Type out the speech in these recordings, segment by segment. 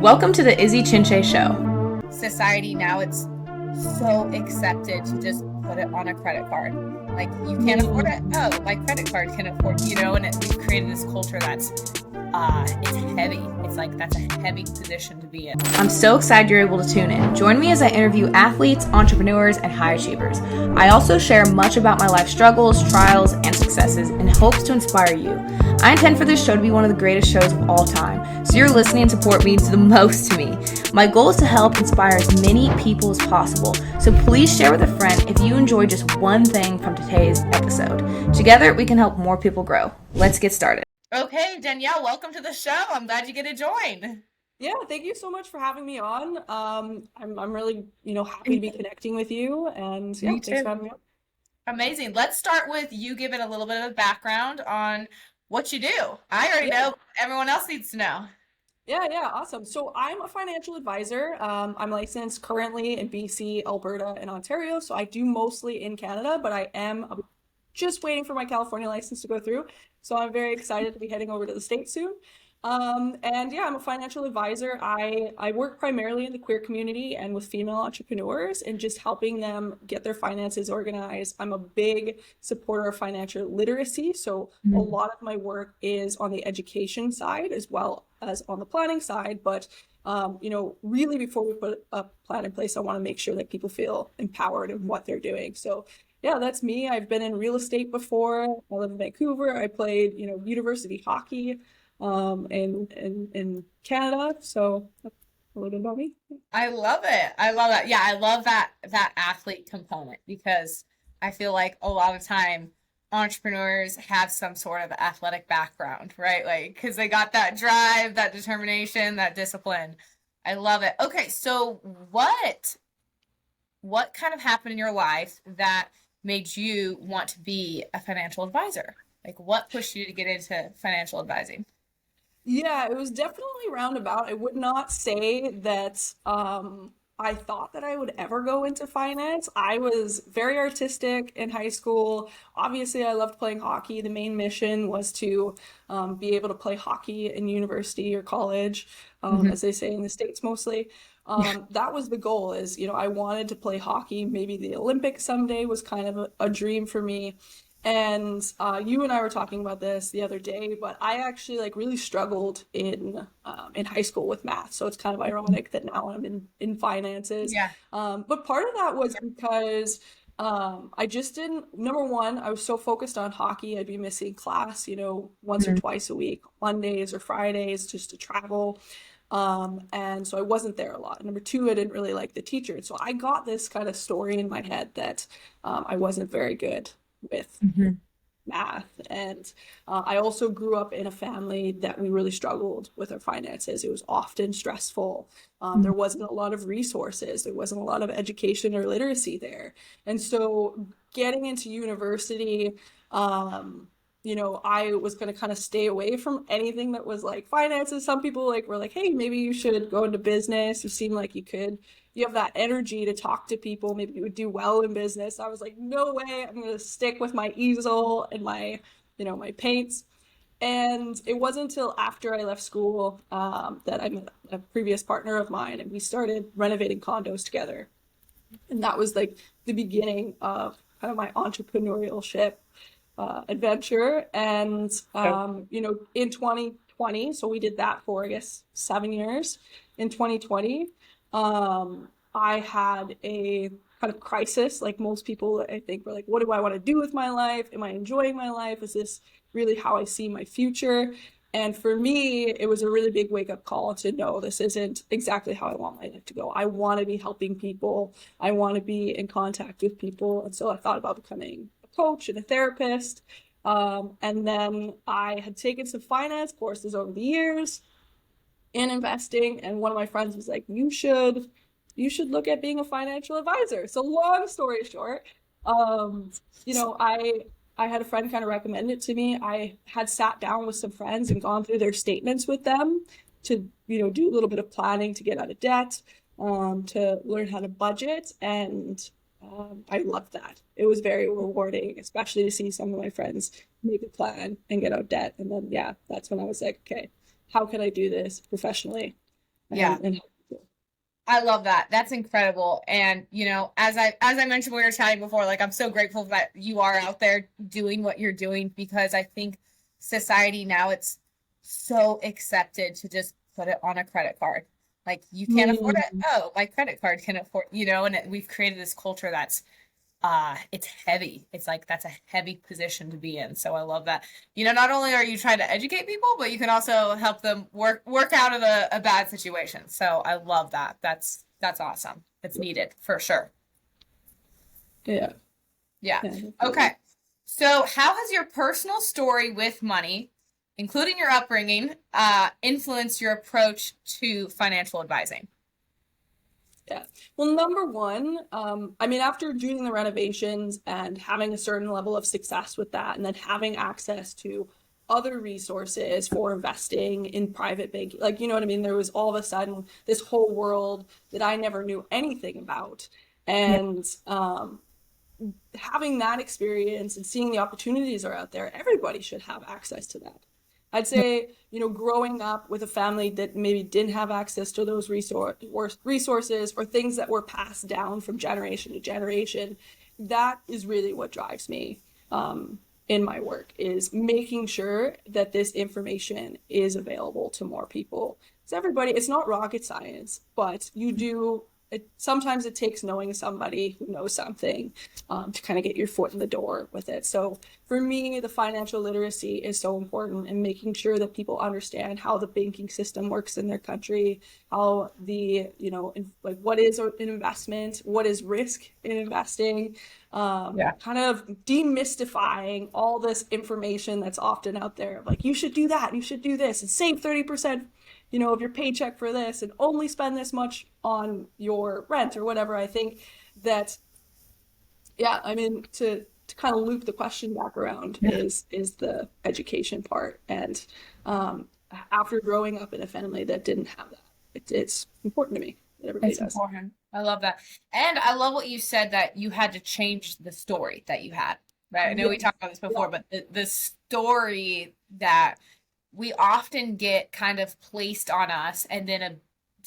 Welcome to the Izzy Chinche Show. Society now, it's so accepted to just put it on a credit card. Like, you can't afford it? Oh, my credit card can afford, and we've created this culture that's, it's heavy. It's like, that's a heavy position to be in. I'm so excited you're able to tune in. Join me as I interview athletes, entrepreneurs, and high achievers. I also share much about my life struggles, trials, and successes in hopes to inspire you. I intend for this show to be one of the greatest shows of all time, so your listening and support means the most to me. My goal is to help inspire as many people as possible, so please share with a friend if you enjoy just one thing from today's episode. Together, we can help more people grow. Let's get started. Okay, Danielle, welcome to the show. I'm glad you get to join. Yeah, thank you so much for having me on. I'm really, happy to be connecting with you, and yeah, Me thanks too. for having me on. Amazing. Let's start with you giving a little bit of background on what you do. I already Yeah, know. Everyone else needs to know. yeah, awesome. So I'm a financial advisor. I'm licensed currently in BC, Alberta, and Ontario. So I do mostly in Canada, but I am just waiting for my California license to go through. So I'm very excited to be heading over to the States soon. And yeah, I'm a financial advisor. I work primarily in the queer community and with female entrepreneurs and just helping them get their finances organized. I'm a big supporter of financial literacy. So a lot of my work is on the education side as well as on the planning side. But really before we put a plan in place, I want to make sure that people feel empowered in what they're doing. So yeah, that's me. I've been in real estate before. I live in Vancouver. I played, university hockey in Canada. So that's a little bit about me. I love it. I love that. Yeah, I love that athlete component because I feel like a lot of time entrepreneurs have some sort of athletic background, right? Like because they got that drive, that determination, that discipline. I love it. Okay, so what kind of happened in your life that made you want to be a financial advisor? Like what pushed you to get into financial advising? Yeah, it was definitely roundabout. I would not say that I thought that I would ever go into finance. I was very artistic in high school. Obviously, I loved playing hockey. The main mission was to be able to play hockey in university or college, Mhm. as they say in the States mostly. That was the goal is, I wanted to play hockey. Maybe the Olympics someday was kind of a dream for me. And you and I were talking about this the other day, but I actually like really struggled in high school with math. So it's kind of ironic that now I'm in finances. Yeah. But part of that was because I just didn't. Number one, I was so focused on hockey, I'd be missing class, once or Mhm. twice a week, Mondays or Fridays, just to travel. And so I wasn't there a lot. Number two, I didn't really like the teacher. So I got this kind of story in my head that I wasn't very good with Mhm. math. And I also grew up in a family that we really struggled with our finances. It was often stressful. There wasn't a lot of resources. There wasn't a lot of education or literacy there. And so getting into university, I was going to kind of stay away from anything that was like finances. Some people were like, hey, maybe you should go into business. You seem like you could. You have that energy to talk to people. Maybe you would do well in business. I was like, no way. I'm going to stick with my easel and my paints. And it wasn't until after I left school that I met a previous partner of mine and we started renovating condos together. And that was like the beginning of kind of my entrepreneurship adventure. And, in 2020, so we did that for, I guess, 7 years. In 2020, I had a kind of crisis. Like most people, I think, were like, what do I want to do with my life? Am I enjoying my life? Is this really how I see my future? And for me, it was a really big wake up call to know this isn't exactly how I want my life to go. I want to be helping people. I want to be in contact with people. And so I thought about becoming a coach and a therapist. And then I had taken some finance courses over the years in investing. And one of my friends was like, you should look at being a financial advisor. So long story short, um, I had a friend kind of recommend it to me. I had sat down with some friends and gone through their statements with them to, do a little bit of planning to get out of debt, to learn how to budget. And I loved that. It was very rewarding, especially to see some of my friends make a plan and get out of debt. And then, yeah, that's when I was like, okay, how can I do this professionally? Yeah. and I love that. That's incredible. And as I mentioned when we were chatting before, like I'm so grateful that you are out there doing what you're doing because I think society now it's so accepted to just put it on a credit card. Like you can't afford it. Mm, Oh, my credit card can afford, and we've created this culture that's it's heavy. It's like that's a heavy position to be in. So I love that. Not only are you trying to educate people, but you can also help them work out of a bad situation. So I love that. That's awesome. It's needed for sure. yeah, Yeah. yeah, definitely. Okay. So how has your personal story with money, including your upbringing, influenced your approach to financial advising? Yeah. Well, number one, I mean, after doing the renovations and having a certain level of success with that, and then having access to other resources for investing in private banking, like, you know what I mean? There was all of a sudden this whole world that I never knew anything about. Yeah. And having that experience and seeing the opportunities are out there, everybody should have access to that. I'd say, growing up with a family that maybe didn't have access to those resources or things that were passed down from generation to generation, that is really what drives me in my work is making sure that this information is available to more people. Because everybody, it's not rocket science, but sometimes it takes knowing somebody who knows something to kind of get your foot in the door with it. So for me, the financial literacy is so important and making sure that people understand how the banking system works in their country, how like what is an investment, what is risk in investing, Yeah. kind of demystifying all this information that's often out there of like, you should do that, you should do this, and save 30%, of your paycheck for this, and only spend this much on your rent or whatever. I think that, yeah, I mean, to kind of loop the question back around is the education part. And after growing up in a family that didn't have that, it's important to me that everybody It's does. important. I love that. And I love what you said that you had to change the story that you had. Right. I know we Yes. talked about this Yeah. before, but the story that we often get kind of placed on us and then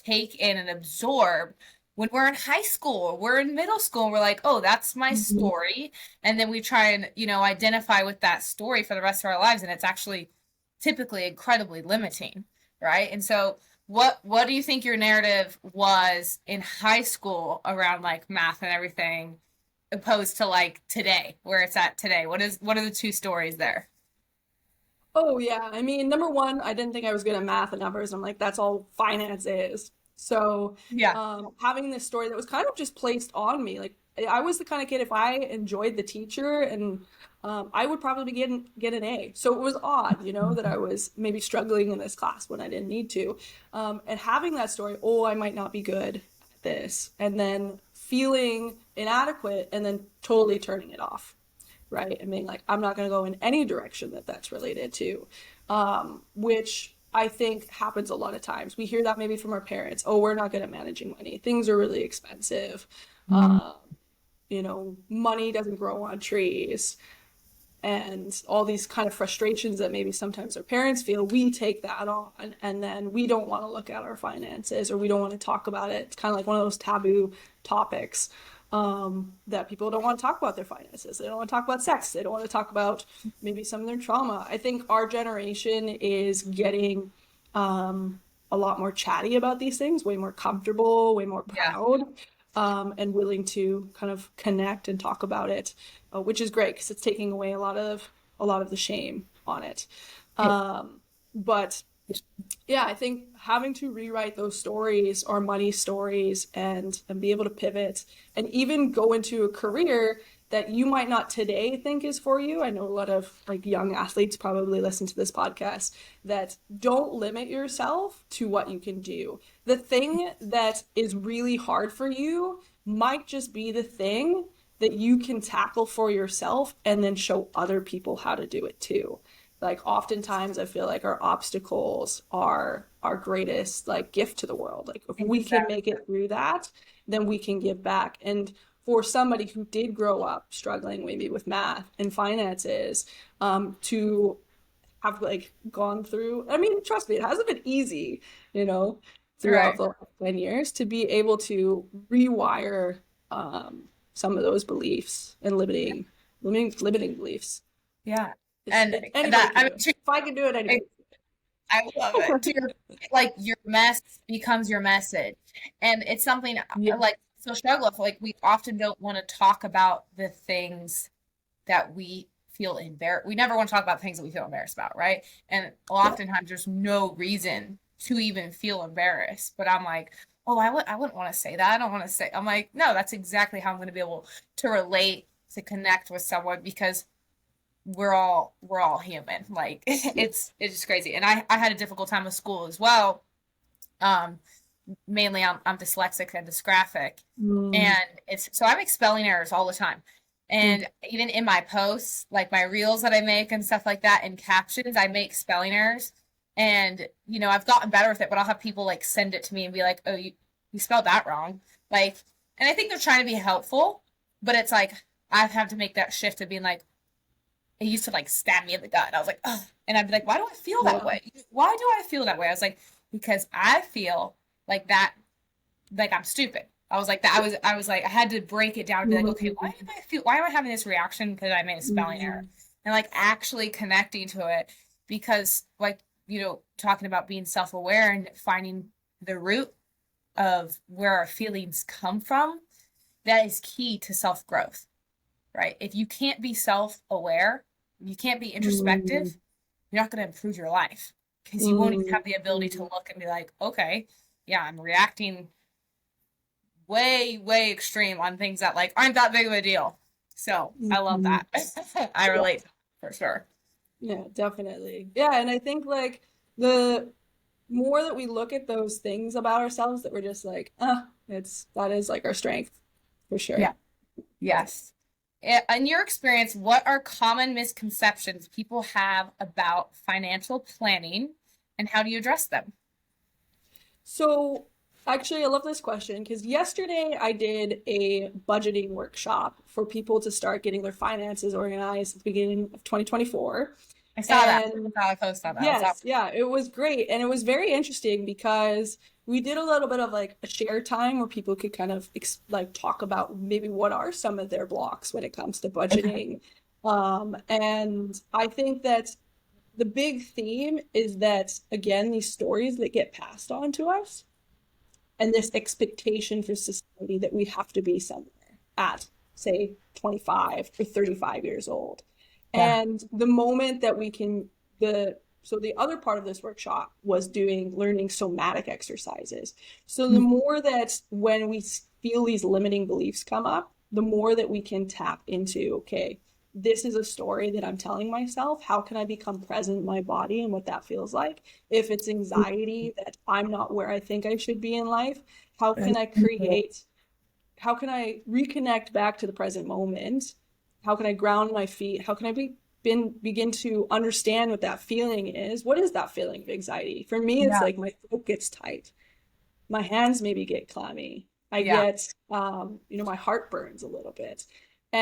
take in and absorb when we're in high school or we're in middle school and we're like, oh, that's my Mhm. story. And then we try and, identify with that story for the rest of our lives. And it's actually typically incredibly limiting. Right. And so what do you think your narrative was in high school around like math and everything opposed to like today, where it's at today? What are the two stories there? Oh yeah, I mean, number one, I didn't think I was good at math and numbers. I'm like, that's all finance is. So, Yeah. having this story that was kind of just placed on me, like I was the kind of kid if I enjoyed the teacher and I would probably get an A. So it was odd, that I was maybe struggling in this class when I didn't need to. And having that story, oh, I might not be good at this, and then feeling inadequate and then totally turning it off, right? And being like, I'm not going to go in any direction that's related to, which I think happens a lot of times. We hear that maybe from our parents. Oh, we're not good at managing money. Things are really expensive. Uh, Money doesn't grow on trees. And all these kind of frustrations that maybe sometimes our parents feel, we take that on and then we don't want to look at our finances or we don't want to talk about it. It's kind of like one of those taboo topics that people don't want to talk about their finances. They don't want to talk about sex. They don't want to talk about maybe some of their trauma. I think our generation is getting a lot more chatty about these things, way more comfortable, way more Yeah. proud, and willing to kind of connect and talk about it, which is great because it's taking away a lot of the shame on it. But yeah, I think having to rewrite those stories or money stories and be able to pivot and even go into a career that you might not today think is for you. I know a lot of like young athletes probably listen to this podcast that don't limit yourself to what you can do. The thing that is really hard for you might just be the thing that you can tackle for yourself and then show other people how to do it too. Like oftentimes I feel like our obstacles are our greatest like gift to the world. Like if we can Exactly. make it through that, then we can give back. And for somebody who did grow up struggling maybe with math and finances, to have like gone through, I mean, trust me, it hasn't been easy, you know. throughout Right. the last 10 years to be able to rewire some of those beliefs and limiting beliefs. Yeah. And Anybody that, can I do mean, it. If I can do it, anybody I love it. To your like your mess becomes your message. And it's something can. like so struggle with like we often don't want to talk about the things that we feel embarrassed. We never want to talk about things that we feel embarrassed about, right? And Yeah. oftentimes there's no reason to even feel embarrassed. But I'm like, oh, I wouldn't want to say that. I don't want to say. I'm like, no, that's exactly how I'm going to be able to relate, to connect with someone because we're all human. Like Yeah. it's just crazy. And I had a difficult time with school as well. Um, Mainly I'm dyslexic and dysgraphic, Mm, and it's so I make spelling errors all the time. mm, And even in my posts, like my reels that I make and stuff like that, and captions, I make spelling errors. And I've gotten better with it, but I'll have people like send it to me and be like, "Oh, you spelled that wrong." Like, and I think they're trying to be helpful, but it's like I've had to make that shift of being like, it used to like stab me in the gut. And I was like, ugh. And I'd be like, why do I feel that yeah. way? Why do I feel that way? I was like, because I feel like that, like I'm stupid. I was like that. I was like, I had to break it down and be like, okay, Mm, why am I having this reaction because I made a spelling error? mm, And like actually connecting to it because like, talking about being self-aware and finding the root of where our feelings come from, that is key to self-growth, right? If you can't be self-aware, you can't be mm, introspective, you're not going to improve your life because you won't even mm, have the ability to mm, look and be like, okay, yeah, I'm reacting way, way extreme on things that like aren't that big of a deal. So I love mm. that. I Yeah. relate for sure. Yeah, definitely. Yeah, and I think like the more that we look at those things about ourselves that we're just like, that is like our strength for Yeah. sure. Yes. In your experience, what are common misconceptions people have about financial planning and how do you address them? So, actually, I love this question because yesterday I did a budgeting workshop for people to start getting their finances organized at the beginning of 2024. I saw that. And I saw a post on that. I saw. yes, yeah, it was great. And it was very interesting because we did a little bit of like a share time where people could kind of like talk about maybe what are some of their blocks when it comes to Okay. budgeting. And I think that the big theme is that, again, these stories that get passed on to us and this expectation for society that we have to be somewhere at, say, 25 or 35 years old. Yeah. And the moment that we can, the other part of this workshop was learning somatic exercises. So the more that when we feel these limiting beliefs come up, the more that we can tap into, okay, this is a story that I'm telling myself. How can I become present in my body and what that feels like? If it's anxiety that I'm not where I think I should be in life, how can I how can I reconnect back to the present moment? How can I ground my feet? How can I begin to understand what that feeling is? What is that feeling of anxiety? For me, it's Yeah. like my throat gets tight, my hands maybe get clammy. I Yeah. get, my heart burns a little bit.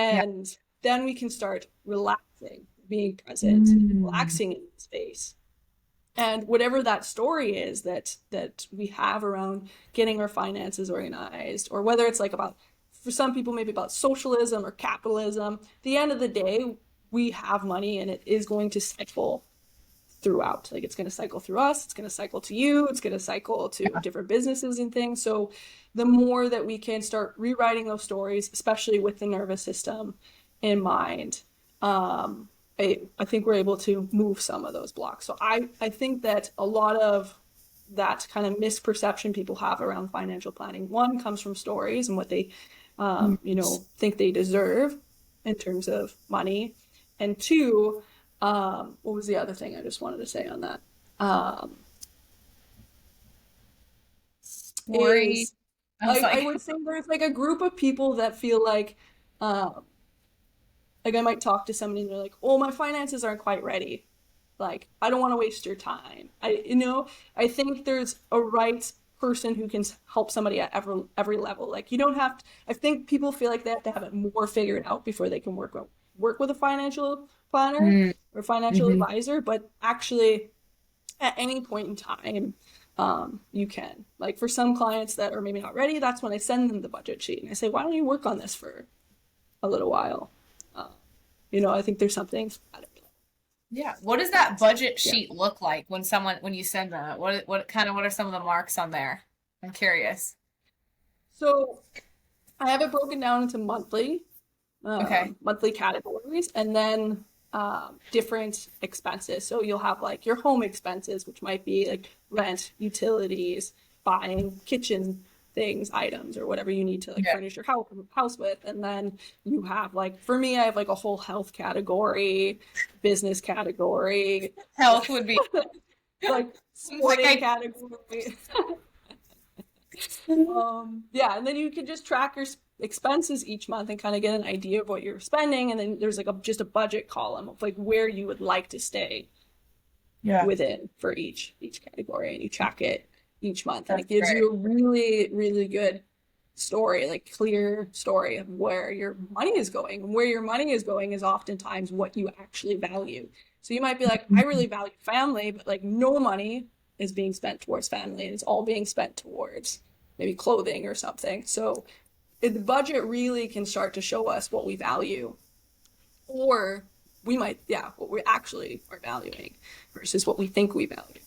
Yeah. And then we can start relaxing, being present, Mm. relaxing in space. And whatever that story is that we have around getting our finances organized, or whether it's like about, for some people, maybe about socialism or capitalism, at the end of the day, we have money and it is going to cycle throughout. Like it's going to cycle through us, it's going to cycle to you, it's going to cycle to Yeah. different businesses and things. So the more that we can start rewriting those stories, especially with the nervous system in mind, I think we're able to move some of those blocks. So I think that a lot of that kind of misperception people have around financial planning, one comes from stories and what they, Mm. think they deserve in terms of money. And two, what was the other thing I just wanted to say on that? Um, Story. is I was I like, would say there's like a group of people that feel um, like I might talk to somebody and they're like, "Oh, my finances aren't quite ready. Like, I don't want to waste your time." I think there's a right person who can help somebody at every level. Like, you don't have to, I think people feel like they have to have it more figured out before they can work with a financial planner mm, or financial hmm advisor, but actually at any point in time, you can. Like for some clients that are maybe not ready, that's when I send them the budget sheet and I say, why don't you work on this for a little while? Uh, I think there's something out of it. Yeah. What does that budget Yeah. sheet look like when you send that? What are some of the marks on there? I'm curious. So I have it broken down into Okay. monthly categories, and then different expenses. So you'll have like your home expenses, which might be like rent, utilities, buying kitchen things, items, or whatever you need to like Yeah. furnish your house with. And then you have like, for me, I have like a whole health category, business category, Health would be like like sporting category. Yeah, and then you can just track your expenses each month and kind of get an idea of what you're spending. And then there's like just a budget column of like where you would like to stay Yeah. within for each category, and you track it each month, and it That's gives great. you a really, really good story, like clear story of where your money is going. And where your money is going is oftentimes what you actually value. So you might be like, I really value family, but like no money is being spent towards family, and it's all being spent towards maybe clothing or something. So the budget really can start to show us what we value, or we might, yeah, what we actually are valuing versus what we think we value.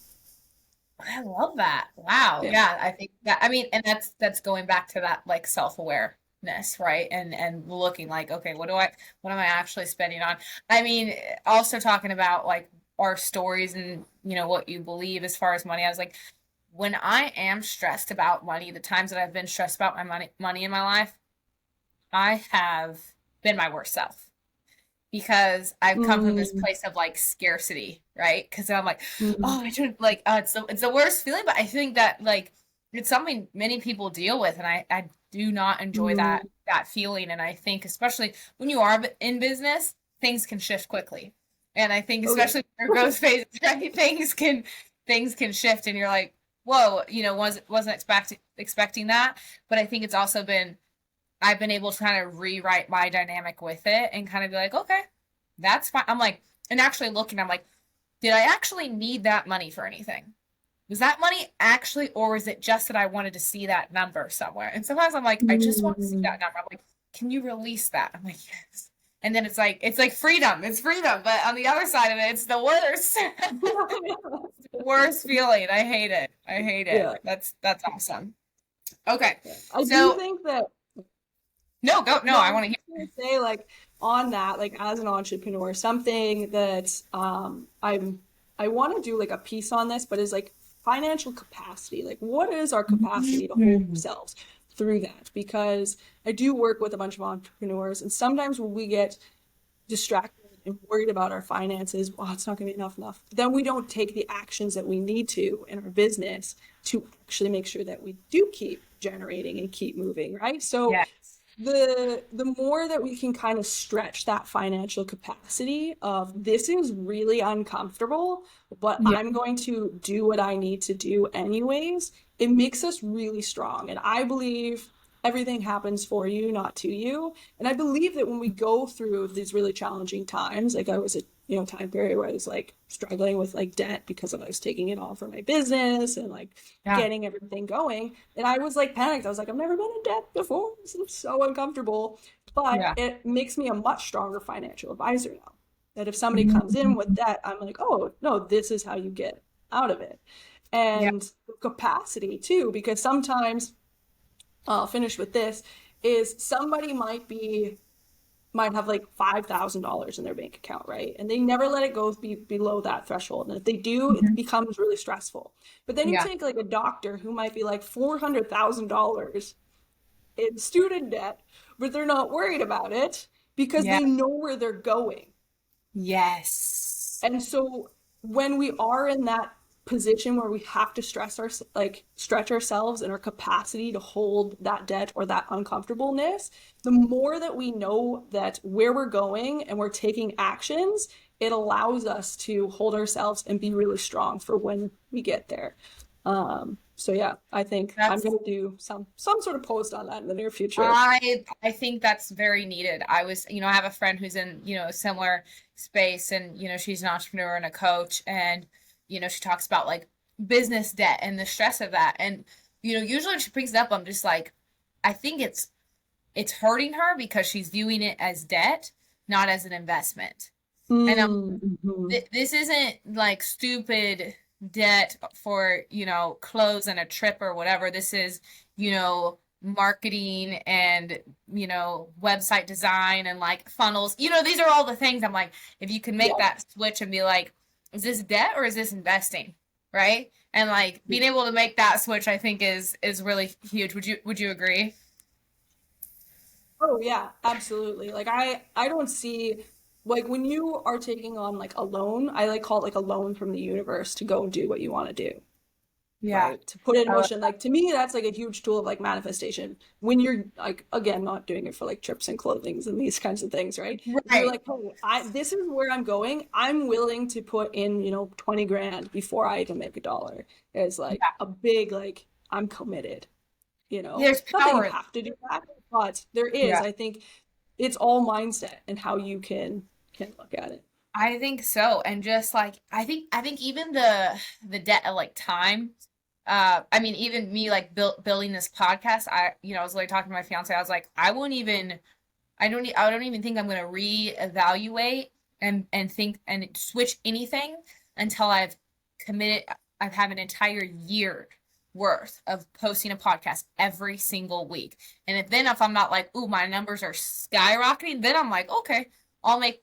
I love that. Wow. Yeah. Yeah, I think that I mean, and that's going back to that like self-awareness, right? And looking like, okay, what am I actually spending on? I mean, also talking about like our stories and what you believe as far as money. I was like, when I am stressed about money, the times that I've been stressed about my money in my life, I have been my worst self because I've come from this Mm, place of like scarcity, right? Because I'm like, mm, oh, I don't like, it's the worst feeling, but I think that like it's something many people deal with, and I do not enjoy mm. that feeling, and I think especially when you are in business, things can shift quickly, and I think Oh yeah. especially when your growth phase, right, things can shift, and you're like, whoa, wasn't expecting that, but I think it's also been I've been able to kind of rewrite my dynamic with it and kind of be like, okay, that's fine. I'm like, and actually looking, I'm like, did I actually need that money for anything? Was that money actually, or was it just that I wanted to see that number somewhere? And sometimes I'm like, I just want to see Mm. that number. I'm like, can you release that? I'm like, yes. And then it's like freedom. It's freedom. But on the other side of it, it's the worst. Worst feeling. I hate it. I hate it. Yeah. That's awesome. Okay. Yeah. I do So think that, no, go no, no, I I was want to just gonna say, like, on that, like, as an entrepreneur, something that I want to do like a piece on this, but is like financial capacity. Like, what is our capacity to hold hear. ourselves through that? Because I do work with a bunch of entrepreneurs, and sometimes when we get distracted and worried about our finances, well, it's not going to be enough. Then we don't take the actions that we need to in our business to actually make sure that we do keep generating and keep moving, right? So Yes. the more that we can kind of stretch that financial capacity of, this is really uncomfortable, but Yeah. I'm going to do what I need to do anyways, it makes us really strong. And I believe everything happens for you, not to you. And I believe that when we go through these really challenging times, like I was at time period where I was like struggling with like debt because I was taking it all for my business and like Yeah. getting everything going. And I was like panicked. I was like, I've never been in debt before. This is so uncomfortable. But Yeah. it makes me a much stronger financial advisor now. That if somebody comes in with Mhm. debt, I'm like, oh, no, this is how you get out of it. Yeah. And capacity too, because sometimes I'll finish with this, is somebody might have like $5,000 in their bank account, right? And they never let it go below that threshold. And if they do, it Mhm. becomes really stressful. But then you Yeah. take like a doctor who might be like $400,000 in student debt, but they're not worried about it because Yeah. they know where they're going. Yes. And so when we are in that position where we have to stretch ourselves and our capacity to hold that debt or that uncomfortableness, the more that we know that where we're going and we're taking actions, it allows us to hold ourselves and be really strong for when we get there. So yeah, I think I'm That's gonna do some sort of post on that in the near future. I think that's very needed. I have a friend who's in, a similar space and, she's an entrepreneur and a coach and, she talks about like business debt and the stress of that. And, usually when she brings it up, I'm just like, I think it's hurting her because she's viewing it as debt, not as an investment. And Mm-hmm. this isn't like stupid debt for, clothes and a trip or whatever. This is, marketing and, website design and like funnels. These are all the things I'm like, if you can make Yeah. that switch and be like, is this debt or is this investing? Right? And like being able to make that switch, I think is really huge. Would you agree? Oh yeah, absolutely. Like I don't see like when you are taking on like a loan, I like call it like a loan from the universe to go and do what you want to do, Yeah. right? To put it in I love motion. Like to me, that's like a huge tool of like manifestation. When you're like again not doing it for like trips and clothings and these kinds of things, right? that. If you're Right. like, oh, this is where I'm going. I'm willing to put in, 20 grand before I even make a dollar. It's like Yeah. a big like I'm committed, you know. There's Not that you power in have to do that, but there is. yeah. I think it's all mindset and how you can look at it. I think so. And just like I think even the debt of like time, I mean even me like building this podcast, I was like talking to my fiance, I was like, I don't even think I'm gonna reevaluate and think and switch anything until I've had an entire year worth of posting a podcast every single week. And if I'm not like, ooh, my numbers are skyrocketing, then I'm like, okay, I'll make,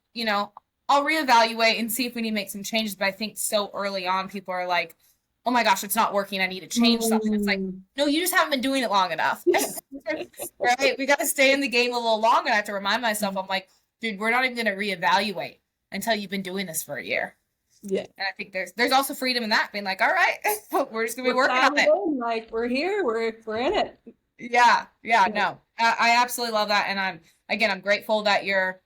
I'll reevaluate and see if we need to make some changes. But I think so early on, people are like, oh my gosh, it's not working. I need to change something. It's like, Mm. no, you just haven't been doing it long enough. Right? We got to stay in the game a little longer. I have to remind myself, I'm like, dude, we're not even going to reevaluate until you've been doing this for a year. Yeah. And I think there's also freedom in that, being like, all right, we're just gonna be We're working on planning it. in, like we're here, we're in it. Yeah, yeah, Yeah. no, I absolutely love that, and I'm grateful that you're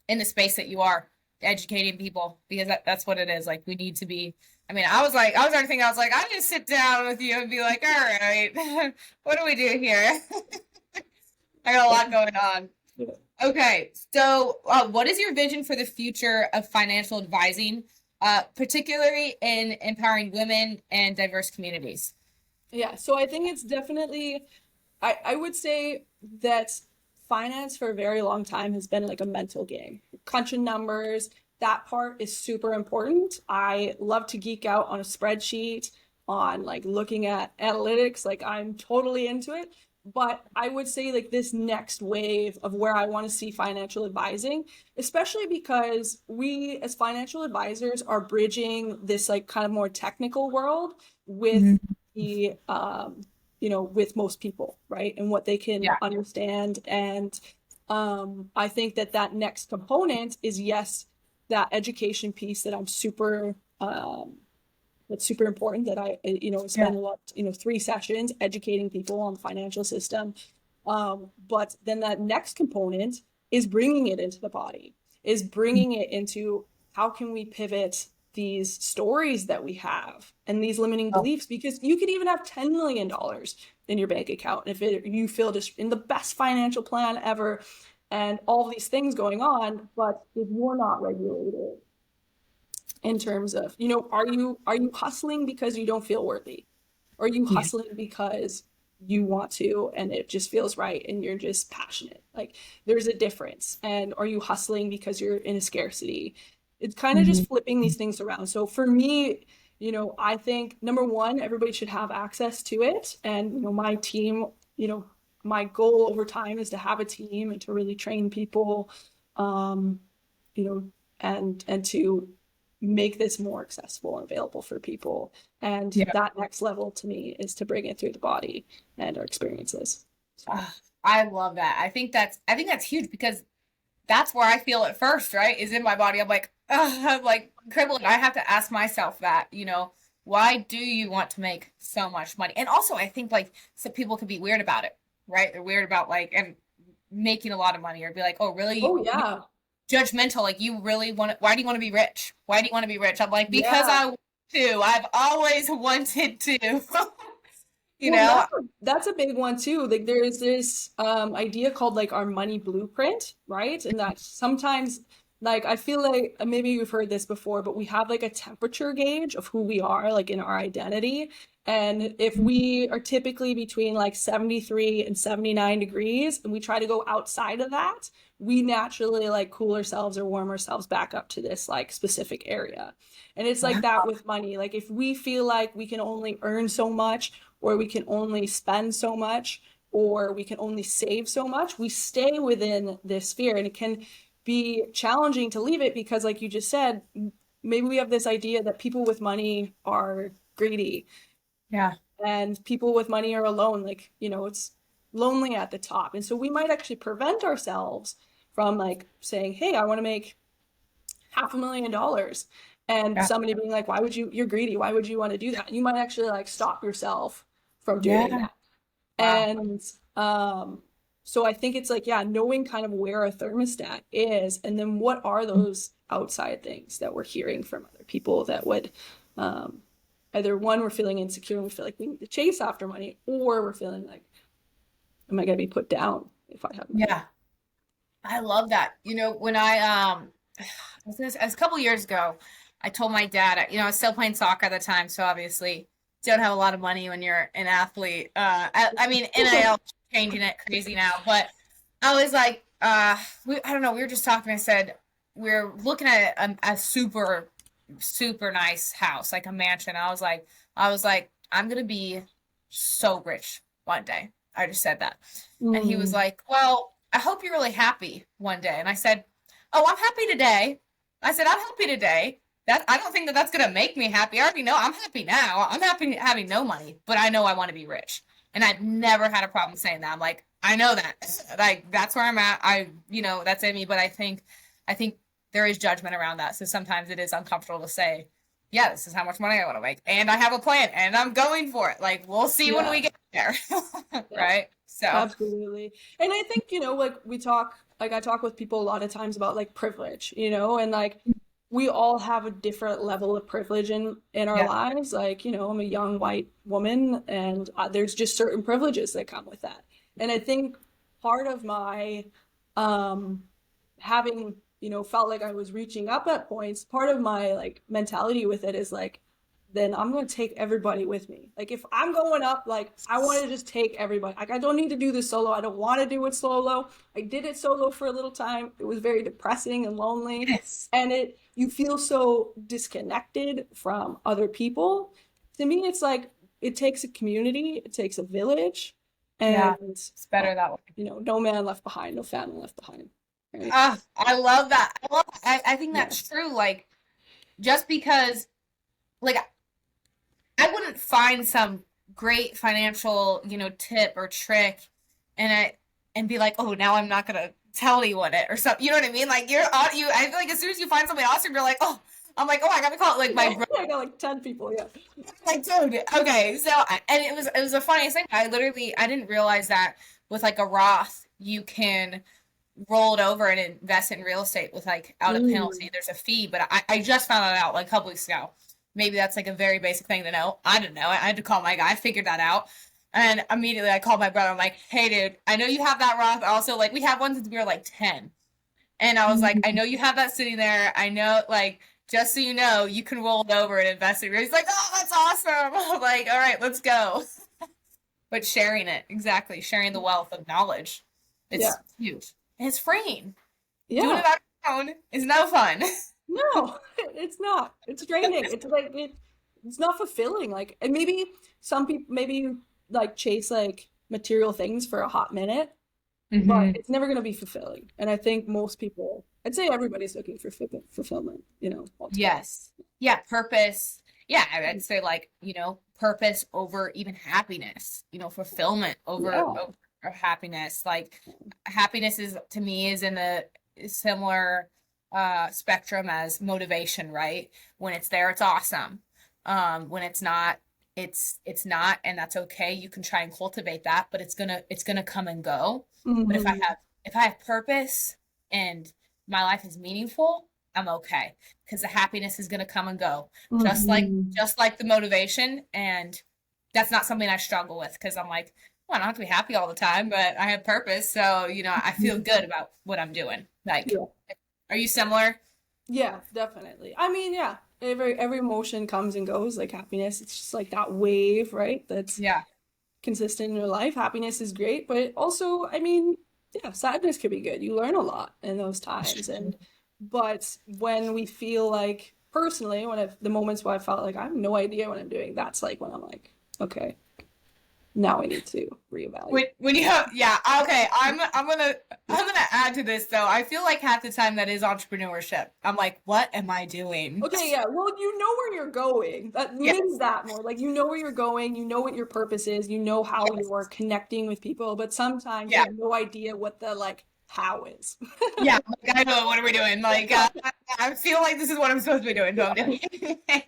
in the space that you are, educating people, because that's what it is. Like we need to be. I mean, I was trying to think. I was like, I just sit down with you and be like, all right, what do we do here? I got a lot going on. Yeah. Okay, so what is your vision for the future of financial advising, particularly in empowering women and diverse communities? Yeah. So I think it's definitely I would say that finance for a very long time has been like a mental game. Crunching numbers, that part is super important. I love to geek out on a spreadsheet, on like looking at analytics, like I'm totally into it. But I would say like this next wave of where I want to see financial advising, especially because we as financial advisors are bridging this like kind of more technical world with Mhm. the with most people, right? And what they can Yeah, understand. And I think that that next component is yes, that education piece that I'm super that's super important that I yeah, spend a lot 3 sessions educating people on the financial system. But then that next component is bringing it into the body, is bringing it into how can we pivot these stories that we have and these limiting oh, beliefs, because you could even have $10 million in your bank account if you feel just in the best financial plan ever and all these things going on, but if you're not regulated in terms of, are you hustling because you don't feel worthy? Or are you yeah, hustling because you want to and it just feels right and you're just passionate? Like there's a difference. And are you hustling because you're in a scarcity? It's kind of mhm, just flipping these things around. So for me, I think number one, everybody should have access to it. And, my team, my goal over time is to have a team and to really train people, um, you know, and to make this more accessible and available for people. And yeah. that next level to me is to bring it through the body and our experiences. So Ah, I love that. I think that's huge because that's where I feel it first, right? Is in my body. I'm like, I'm like crippling. I have to ask myself that, why do you want to make so much money? And also, I think like some people can be weird about it, right? They're weird about like and making a lot of money, or be like, oh, really? oh You yeah. judgmental? Like you really want to? Why do you want to be rich? Why do you want to be rich? I'm like, because Yeah. I want to. I've always wanted to. you Well, know? that's a big one too. Like there's this idea called like our money blueprint, right? And that sometimes like I feel like maybe you've heard this before, but we have like a temperature gauge of who we are, like in our identity. And if we are typically between like 73 and 79 degrees, and we try to go outside of that, we naturally like cool ourselves or warm ourselves back up to this like specific area. And it's like that with money. Like if we feel like we can only earn so much, or we can only spend so much, or we can only save so much, we stay within this sphere. And it can be challenging to leave it because, like you just said, maybe we have this idea that people with money are greedy. Yeah. And people with money are alone. Like, you know, it's lonely at the top. And so we might actually prevent ourselves from like saying, hey, I want to make $500,000. And Yeah. somebody being like, why would you're greedy. Why would you want to do that? And you might actually like stop yourself from doing Yeah. that. Wow. And so I think it's like, yeah, knowing kind of where a thermostat is, and then what are those outside things that we're hearing from other people that would either one, we're feeling insecure and we feel like we need to chase after money, or we're feeling like, am I going to be put down if I have money? Yeah. I love that. You know, when as a couple years ago, I told my dad, you know, I was still playing soccer at the time, so obviously don't have a lot of money when you're an athlete. I mean, NIL changing it crazy now, but I was like, I don't know, we were just talking. I said we're looking at a super, super nice house, like a mansion. I was like, I'm gonna be so rich one day. I just said that, and he was Mm. like, well, I hope you're really happy one day. And I said, oh, I'm happy today. I said, I'm happy today. That I don't think that that's gonna make me happy. I already know I'm happy now. I'm happy having no money, but I know I want to be rich, and I've never had a problem saying that. I'm like, I know that, like that's where I'm at. You know, that's in me. But I think there is judgment around that. So sometimes it is uncomfortable to say, yeah, this is how much money I want to make, and I have a plan, and I'm going for it. Like we'll see when Yeah, we get there, yeah, right? So absolutely. And I think, you know, like I talk with people a lot of times about like privilege, you know, and like we all have a different level of privilege in our yeah, lives. Like, you know, I'm a young white woman, and there's just certain privileges that come with that. And I think part of my um having, you know, felt like I was reaching up at points, part of my like mentality with it is like, then I'm going to take everybody with me. Like if I'm going up, like I want to just take everybody. Like I don't need to do this solo. I don't want to do it solo. I did it solo for a little time. It was very depressing and lonely. yes, And you feel so disconnected from other people. To me, it's like it takes a community, it takes a village, yeah, and it's better that way. you know, no man left behind, no family left behind. Right? Ah, I love that. I think Yeah. that's true. Like just because, like I wouldn't find some great financial, you know, tip or trick and be like, oh, now I'm not gonna tell anyone it or something. You know what I mean? Like I feel like as soon as you find something awesome, you're like, oh, I'm like, oh, I gotta call it like my Yeah, brother. I got like 10 people. Yeah. Like, dude, okay. So, and it was the funniest thing. I didn't realize that with like a Roth, you can roll it over and invest in real estate with like out of Mm. penalty. There's a fee, but I just found that out like a couple weeks ago. Maybe that's like a very basic thing to know. I didn't know. I had to call my guy. I figured that out. And immediately I called my brother. I'm like, hey, dude, I know you have that Roth. Also, like, we have one since we were like 10. And I was like, I know you have that sitting there. I know, like, just so you know, you can roll it over and invest it. He's like, oh, that's awesome. I'm like, all right, let's go. But sharing it, exactly. Sharing the wealth of knowledge. Yeah. It's huge. And it's freeing. Doing Yeah. it on your own is no fun. No, it's not. It's draining. It's like it's not fulfilling. Like, and maybe some people maybe you like chase like material things for a hot minute, but Hmm. it's never going to be fulfilling. And I think most people, I'd say everybody's looking for fulfillment, you know, altogether. Yes. Yeah, purpose. Yeah, I'd say like, you know, purpose over even happiness, you know, fulfillment Yeah. over happiness. Like happiness is to me is in the similar spectrum as motivation, right? When it's there, it's awesome. When it's not, it's not, and that's okay. You can try and cultivate that, but it's gonna come and go. But Hmm. if I have purpose and my life is meaningful, I'm okay because the happiness is going to come and go Hmm. just like the motivation. And that's not something I struggle with because I'm like, well, I don't have to be happy all the time, but I have purpose. So, you know, I feel good about what I'm doing. Like, Yeah. Are you similar? Yeah, definitely. I mean, yeah, every emotion comes and goes, like happiness. It's just like that wave, right? That's Yeah. consistent in your life. Happiness is great, but also, I mean, yeah, sadness can be good. You learn a lot in those times. And but when we feel like personally, the moments where I felt like I have no idea what I'm doing, that's like when I'm like, okay, now I need to reevaluate. When you have, yeah, okay, I'm gonna add to this though. I feel like half the time that is entrepreneurship. I'm like, what am I doing? Okay, yeah. Well, you know where you're going. That means Yes. that more. Like you know where you're going, you know what your purpose is, you know how Yes. you're connecting with people, but sometimes you Yeah. have no idea what the like how is. Yeah. Like, I know, what are we doing? Like, I feel like this is what I'm supposed to be doing. So I'm doing it.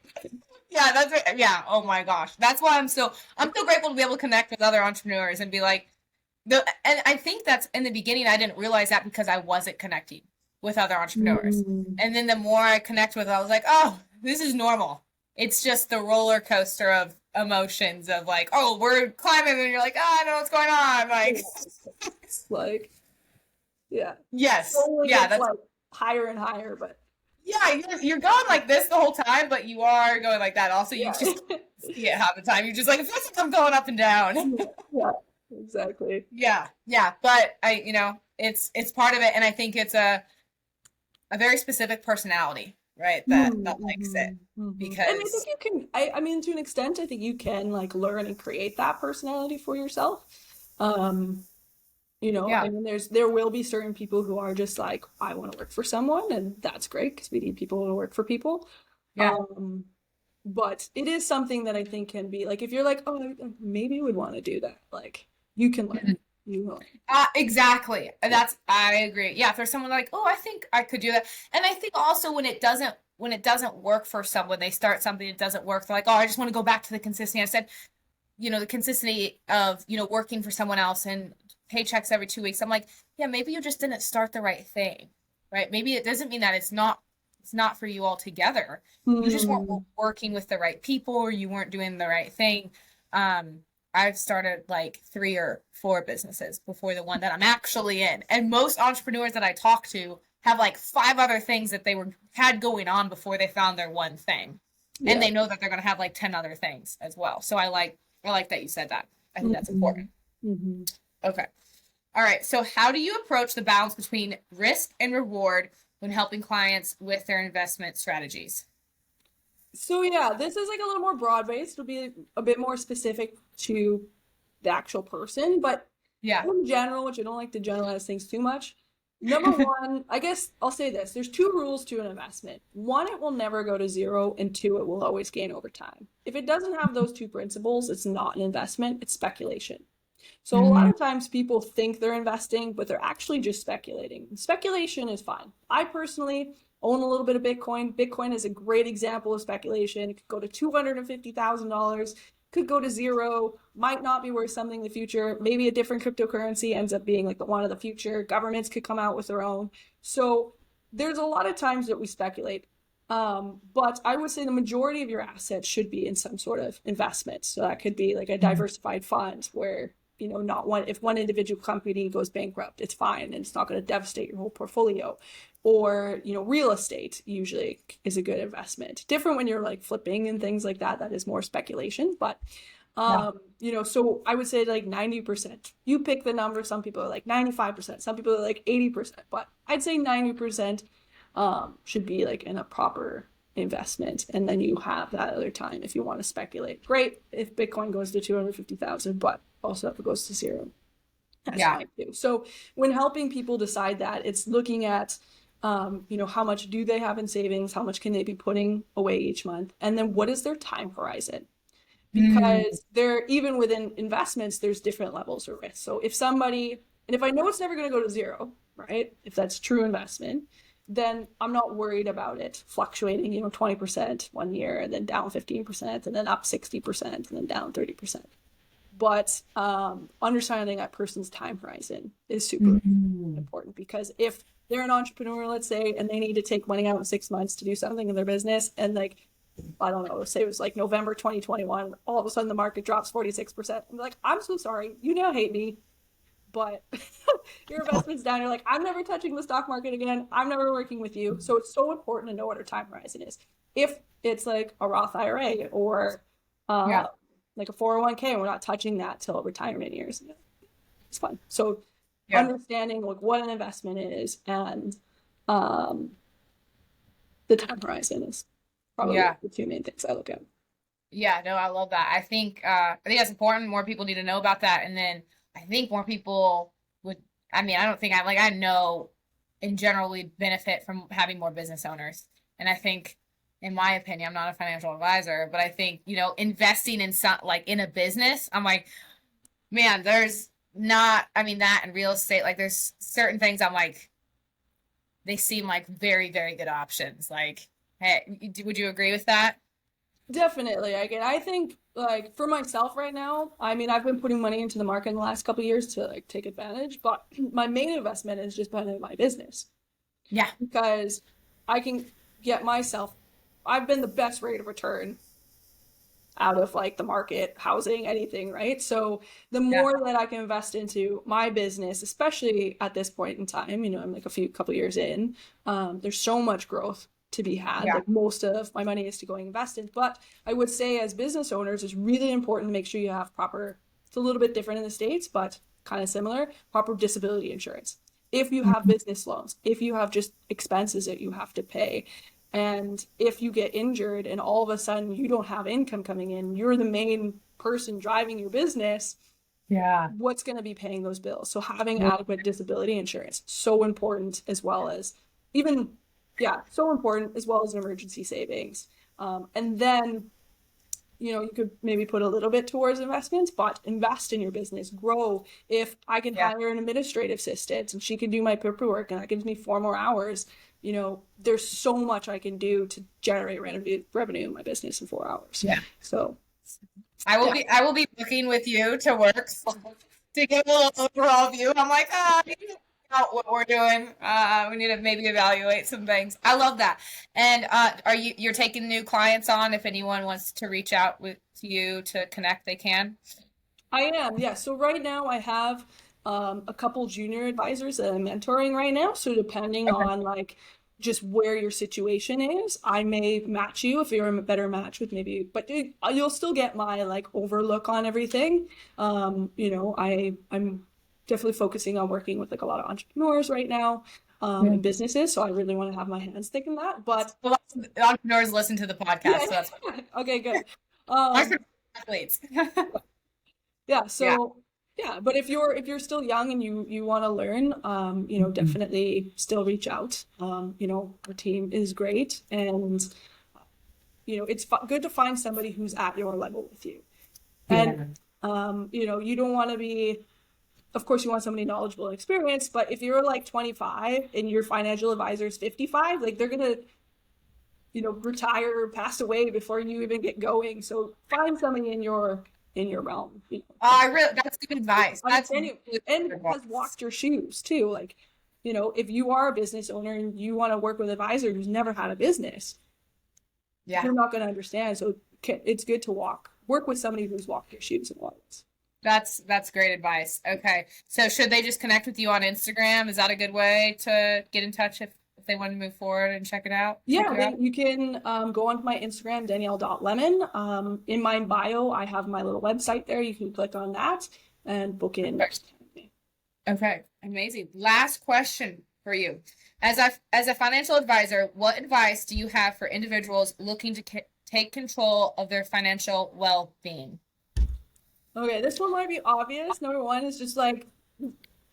Yeah, that's it. Yeah. Oh my gosh. That's why I'm so grateful to be able to connect with other entrepreneurs and be like, and I think that's in the beginning, I didn't realize that because I wasn't connecting with other entrepreneurs. Mm. And then the more I connect with it, I was like, oh, this is normal. It's just the roller coaster of emotions of like, oh, we're climbing, and you're like, oh, I don't know what's going on. Like, Like, yeah. yes, Slowly yeah, gets that's like higher and higher, but yeah, you're going like this the whole time, but you are going like that. Also, you yeah. just see it half the time. You're just like, it feels like I'm going up and down. Yeah, yeah, exactly. Yeah, yeah, but it's part of it, and I think it's a very specific personality, right? That likes it And I think because you can, I mean, to an extent, I think you can like learn and create that personality for yourself. Um, I yeah, mean, there will be certain people who are just like, I want to work for someone, and that's great because we need people to work for people. yeah, Um, but it is something that I think can be like, if you're like, oh, maybe you would want to do that, like you can learn. mhm. You will. Exactly. I agree. Yeah, if there's someone like, oh, I think I could do that, and I think also when it doesn't work for someone, they start something that doesn't work. They're like, oh, I just want to go back to the consistency. I said, the consistency of, working for someone else and paychecks every 2 weeks. I'm like, yeah, maybe you just didn't start the right thing, right? Maybe it doesn't mean that it's not for you altogether. You just weren't Hmm. working with the right people or you weren't doing the right thing. Um, I've started like 3 or 4 businesses before the one that I'm actually in. And most entrepreneurs that I talk to have like 5 other things that had going on before they found their one thing. And Yeah. they know that they're going to have like 10 other things as well. So I like that you said that. I think that's Hmm. important. Hmm. Okay. All right. So how do you approach the balance between risk and reward when helping clients with their investment strategies? So yeah, this is like a little more broad-based. It'll be a bit more specific to the actual person, but Yeah. in general, which I don't like to generalize things too much. Number one, I guess I'll say this. There's 2 rules to an investment. One, it will never go to zero, and two, it will always gain over time. If it doesn't have those 2 principles, it's not an investment, it's speculation. So a lot Mm, of times people think they're investing, but they're actually just speculating. Speculation is fine. I personally own a little bit of Bitcoin. Bitcoin is a great example of speculation. It could go to $250,000, could go to zero, might not be worth something in the future. Maybe a different cryptocurrency ends up being like the one of the future. Governments could come out with their own. So there's a lot of times that we speculate. But I would say the majority of your assets should be in some sort of investment. So that could be like a mm, diversified fund where, not one, if one individual company goes bankrupt, it's fine and it's not going to devastate your whole portfolio. Or, real estate usually is a good investment. Different when you're like flipping and things like that. That is more speculation. But yeah. so I would say like 90%. You pick the number. Some people are like 95%. Some people are like 80%. But I'd say 90% should be like in a proper investment. And then you have that other time if you want to speculate. Great if Bitcoin goes to 250,000, but also if it goes to zero, that's Yeah. fine too. So when helping people decide that, it's looking at, how much do they have in savings? How much can they be putting away each month? And then what is their time horizon? Mm, Because there, even within investments, there's different levels of risk. So if I know it's never going to go to zero, right? If that's true investment, then I'm not worried about it fluctuating, 20% one year and then down 15% and then up 60% and then down 30%. But understanding that person's time horizon is super mm, important because if they're an entrepreneur, let's say, and they need to take money out in 6 months to do something in their business, and like, I don't know, say it was like November 2021, all of a sudden the market drops 46%. I'm like, I'm so sorry. You now hate me. but your investment's down. You're like, I'm never touching the stock market again. I'm never working with you. So it's so important to know what our time horizon is. If it's like a Roth IRA or Yeah. like a 401k, we're not touching that till retirement years. It's fun. So Yeah. understanding like what an investment is and um, the time horizon is probably Yeah. the two main things I look at. Yeah, no, I love that. I think that's important. More people need to know about that. And then I think more people would, I mean, I don't think I know in general we benefit from having more business owners. And I think, in my opinion, I'm not a financial advisor, but I think, investing in some like in a business, I'm like, man, there's not, I mean, that and real estate, like there's certain things I'm like, they seem like very, very good options. Like, hey, would you agree with that? Definitely. I think like for myself right now, I mean, I've been putting money into the market in the last couple of years to like take advantage, but my main investment is just been in my business Yeah. because I can get myself, I've been the best rate of return out of like the market, housing, anything, right? So the Yeah. more that I can invest into my business, especially at this point in time, I'm like couple years in, there's so much growth to be had. Yeah. Like most of my money is to going invested. But I would say as business owners, it's really important to make sure you have proper, it's a little bit different in the States, but kind of similar, proper disability insurance. If you have Mhm. business loans, if you have just expenses that you have to pay, and if you get injured and all of a sudden you don't have income coming in, you're the main person driving your business, Yeah. what's going to be paying those bills? So having Yeah. adequate disability insurance, so important as well as even, yeah, so important as well as an emergency savings. And then, you could maybe put a little bit towards investments, but invest in your business, grow. If I can Yeah. hire an administrative assistant and she can do my paperwork and that gives me 4 more hours, there's so much I can do to generate revenue in my business in 4 hours. Yeah. So I yeah, I will be working with you to work to get a little overall view. I'm like, I need to figure out what we're doing. We need to maybe evaluate some things. I love that. And you're taking new clients on? If anyone wants to reach out to you to connect, they can. I am. Yeah. So right now I have a couple junior advisors that I'm mentoring right now. So depending Okay. on like just where your situation is, I may match you if you're a better match with maybe, but you'll still get my like overlook on everything. I'm definitely focusing on working with like a lot of entrepreneurs right now, Yeah. and businesses. So I really want to have my hands thick in that. But Well, the entrepreneurs listen to the podcast, yeah, so that's okay, good. entrepreneur Um, athletes. yeah, Yeah. so yeah, but if you're still young and you want to learn, Mhm. definitely still reach out. Our team is great, and it's good to find somebody who's at your level with you. And Yeah. you don't want to be, of course, you want somebody knowledgeable and experienced, but if you're like 25 and your financial advisor is 55, like they're gonna retire or pass away before you even get going. So find somebody in your realm, I really, that's good advice. That's understand really you good and has advice. walked your shoes too. Like, if you are a business owner and you want to work with an advisor who's never had a business, Yeah. they're not going to understand. So it's good to work with somebody who's walked your shoes and what's. That's great advice. Okay. So should they just connect with you on Instagram? Is that a good way to get in touch if they want to move forward and check it out? Check Yeah, you out? you can go onto my Instagram, Danielle.lemon. In my bio, I have my little website there. You can click on that and book in. Okay. Amazing. Last question for you. As a financial advisor, what advice do you have for individuals looking to take control of their financial well-being? Okay, this one might be obvious. Number one is just like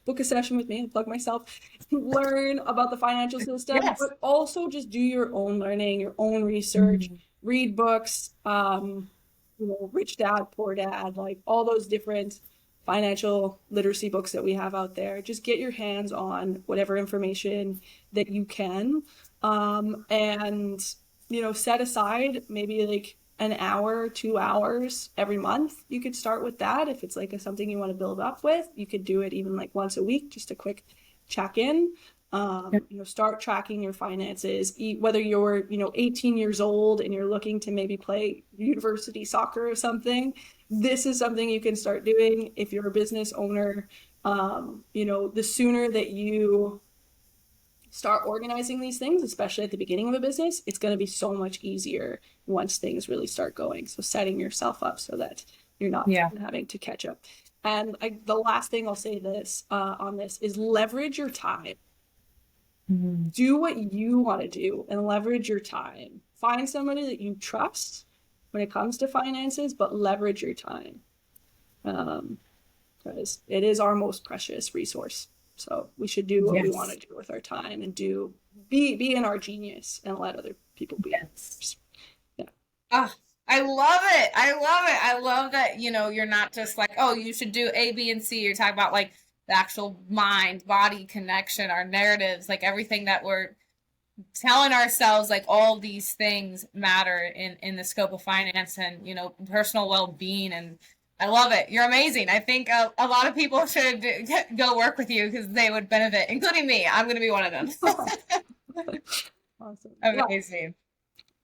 book a session with me, plug myself, learn about the financial system, Yes. but also just do your own learning, your own research, read books, Rich Dad, Poor Dad, like all those different financial literacy books that we have out there. Just get your hands on whatever information that you can. And set aside maybe like an hour, 2 hours every month. You could start with that. If it's like something you want to build up with, you could do it even like once a week, just a quick check in. Start tracking your finances. Whether you're 18 years old and you're looking to maybe play university soccer or something, this is something you can start doing if you're a business owner. The sooner that you start organizing these things, especially at the beginning of a business, it's going to be so much easier once things really start going. So setting yourself up so that you're not having to catch up. And the last thing I'll say on this is leverage your time. Mm-hmm. Do what you want to do and leverage your time. Find somebody that you trust when it comes to finances, but leverage your time. Because it is our most precious resource. So we should do what we want to do with our time and be in our genius and let other people be. Yes. Yeah. I love it. I love that, you're not just like, oh, you should do A, B, and C. You're talking about like the actual mind, body connection, our narratives, like everything that we're telling ourselves, like all these things matter in the scope of finance and, personal well-being. And I love it. You're amazing. I think a lot of people should go work with you because they would benefit, including me. I'm going to be one of them. Awesome. Amazing. Yeah.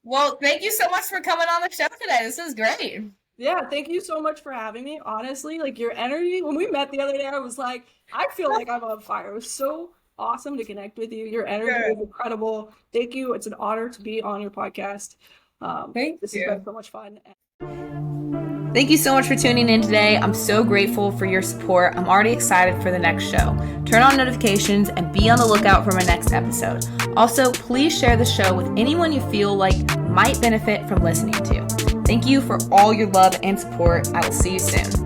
Well, thank you so much for coming on the show today. This is great. Yeah, thank you so much for having me. Honestly, like your energy, when we met the other day, I was like, I feel like I'm on fire. It was so awesome to connect with you. Your energy is incredible. Thank you. It's an honor to be on your podcast. This has been so much fun. Thank you so much for tuning in today. I'm so grateful for your support. I'm already excited for the next show. Turn on notifications and be on the lookout for my next episode. Also, please share the show with anyone you feel like might benefit from listening to. Thank you for all your love and support. I will see you soon.